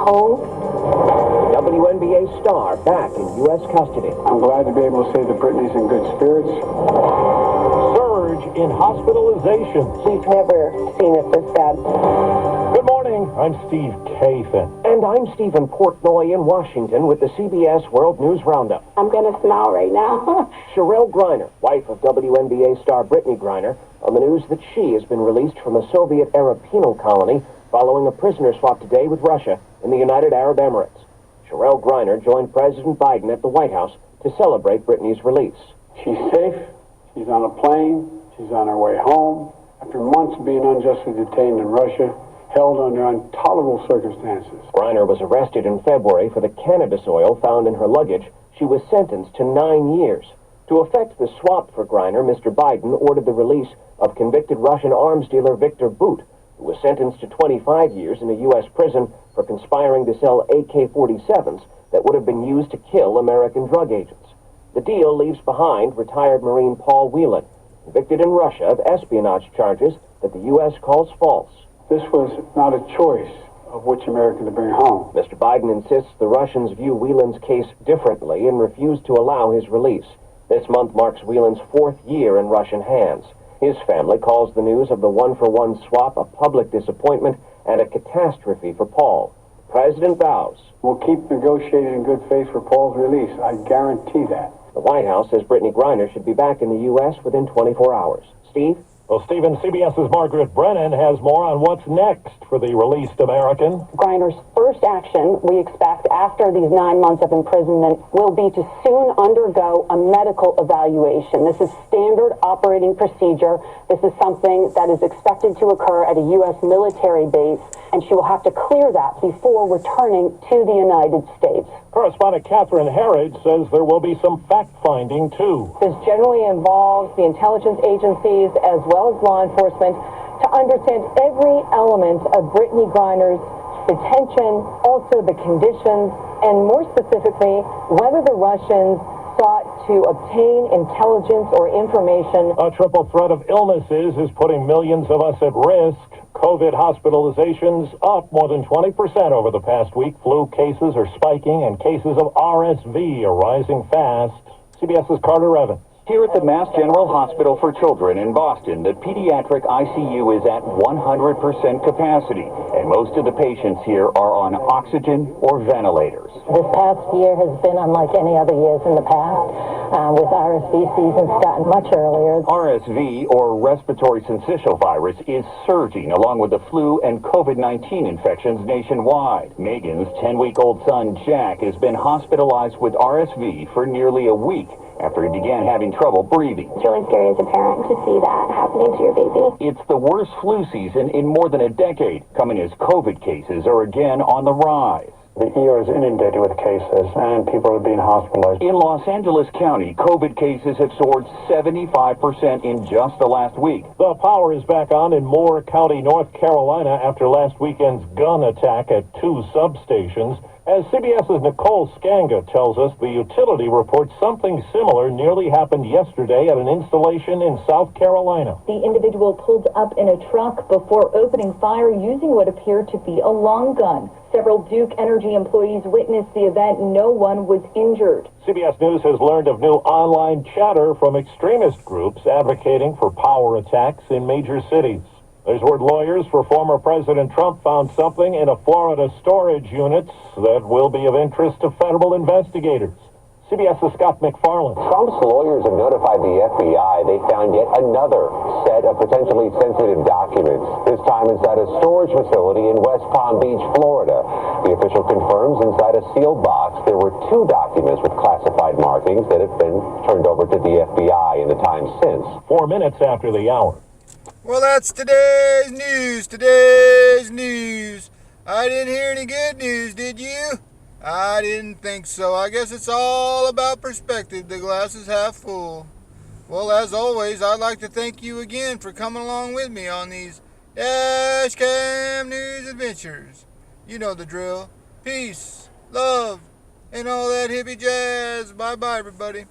Nicole. WNBA star back in U.S. custody. I'm glad to be able to say that Brittany's in good spirits. Surge in hospitalization. We've never seen it this bad. Good morning. I'm Steve Kathan. And I'm Stephen Portnoy in Washington with the CBS World News Roundup. I'm going to smile right now. Sherelle Griner, wife of WNBA star Brittany Griner, on the news that she has been released from a Soviet-era penal colony following a prisoner swap today with Russia in the United Arab Emirates. Sherelle Griner joined President Biden at the White House to celebrate Brittany's release. She's safe. She's on a plane. She's on her way home. After months of being unjustly detained in Russia, held under intolerable circumstances. Griner was arrested in February for the cannabis oil found in her luggage. She was sentenced to 9 years. To effect the swap for Griner, Mr. Biden ordered the release of convicted Russian arms dealer Victor Bout, who was sentenced to 25 years in a U.S. prison for conspiring to sell AK-47s that would have been used to kill American drug agents. The deal leaves behind retired Marine Paul Whelan, convicted in Russia of espionage charges that the U.S. calls false. This was not a choice of which American to bring home. Mr. Biden insists the Russians view Whelan's case differently and refuse to allow his release. This month marks Whelan's 4th year in Russian hands. His family calls the news of the one-for-one swap a public disappointment and a catastrophe for Paul. The president vows We'll keep negotiating in good faith for Paul's release. I guarantee that. the White House says Brittany Griner should be back in the U.S. within 24 hours. Steve? Well, Stephen, CBS's Margaret Brennan has more on what's next for the released American. Griner's first action, we expect, after these 9 months of imprisonment, will be to soon undergo a medical evaluation. This is standard operating procedure. This is something that is expected to occur at a U.S. military base, and she will have to clear that before returning to the United States. Correspondent Catherine Herridge says there will be some fact-finding, too. This generally involves the intelligence agencies as well as law enforcement to understand every element of Brittany Griner's detention, also the conditions, and more specifically, whether the Russians sought to obtain intelligence or information. A triple threat of illnesses is putting millions of us at risk. COVID hospitalizations up more than 20% over the past week. Flu cases are spiking, and cases of RSV are rising fast. CBS's Carter Evans. Here at the Mass General Hospital for Children in Boston, the pediatric ICU is at 100% capacity, and most of the patients here are on oxygen or ventilators. This past year has been unlike any other years in the past, with RSV season starting much earlier. RSV, or respiratory syncytial virus, is surging along with the flu and COVID-19 infections nationwide. Megan's 10-week-old son, Jack, has been hospitalized with RSV for nearly a week after he began having trouble breathing. It's really scary as a parent to see that happening to your baby. It's the worst flu season in more than a decade, coming as COVID cases are again on the rise. The ER is inundated with cases, and people are being hospitalized. In Los Angeles County, COVID cases have soared 75% in just the last week. The power is back on in Moore County, North Carolina, after last weekend's gun attack at 2 substations. As CBS's Nicole Skanga tells us, the utility reports something similar nearly happened yesterday at an installation in South Carolina. The individual pulled up in a truck before opening fire using what appeared to be a long gun. Several Duke Energy employees witnessed the event. No one was injured. CBS News has learned of new online chatter from extremist groups advocating for power attacks in major cities. There's word lawyers for former President Trump found something in a Florida storage unit that will be of interest to federal investigators. CBS's Scott McFarland. Trump's lawyers have notified the FBI they found yet another set of potentially sensitive documents, this time inside a storage facility in West Palm Beach, Florida. The official confirms inside a sealed box there were 2 documents with classified markings that have been turned over to the FBI in the time since. 4 minutes after the hour. Well, that's today's news. I didn't hear any good news, did you? I didn't think so. I guess it's all about perspective. The glass is half full. Well, as always, I'd like to thank you again for coming along with me on these Dashcam News adventures. You know the drill. Peace, love, and all that hippie jazz. Bye-bye, everybody.